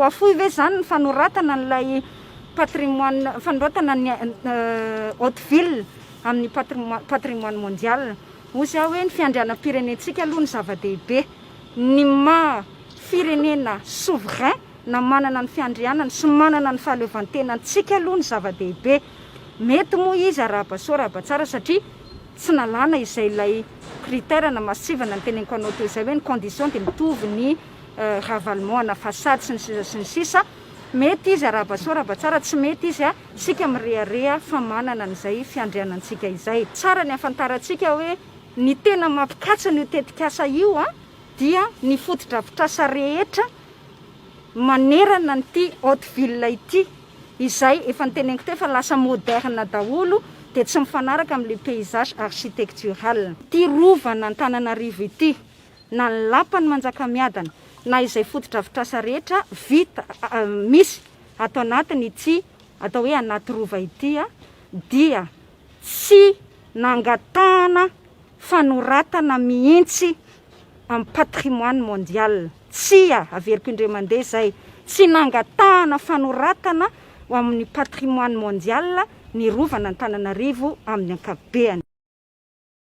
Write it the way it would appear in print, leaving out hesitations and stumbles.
Afoy ve zany ny fanoratana n'ilay patrimoine fanoratana ny haute ville amin'ny patrimoine mondial. Ozy aho hoe ny fiandrianam-pirenentsika aloha ny zava-dehibe, ny firenena souverain na manana ny fiandrianany sy manana ny fahaleovantenantsika aloha ny zava-dehibe. Mety moa izy araba-soa tsara satria tsy nalana izay ilay critère na masivana ny teneniko anao teo izay hoe ny condition dia mitovy ny ravalement na façade sy ny sisa. Mety izy araba-soa tsara, tsy mety izy sika mireharea fa manana an'izay fiandrianantsika izay. Tsara ny afantarantsika hoe ny tena mampikatsa ny tetikasa io dia ny fotodrafitrasa rehetra manerana n'ity haute ville ity, izay efa niteneniko teo fa lasa moderne daholo dia tsy mifanaraka amin'ilay paysage architectural. Ity rovana Antananarivo ity na ny lapany Manjakamiadana na izay fotodrafitrasa rehetra vita misy ato anatiny ity atao hoe anaty rova ity dia tsy nangatahana fanoratana mihitsy amin'ny patrimoine mondial. Tsy averiko indray mandeha zay, tsy nangatahana fanoratana amin'ny patrimoine mondial ny rovana Antananarivo amin'ny ankapobeny.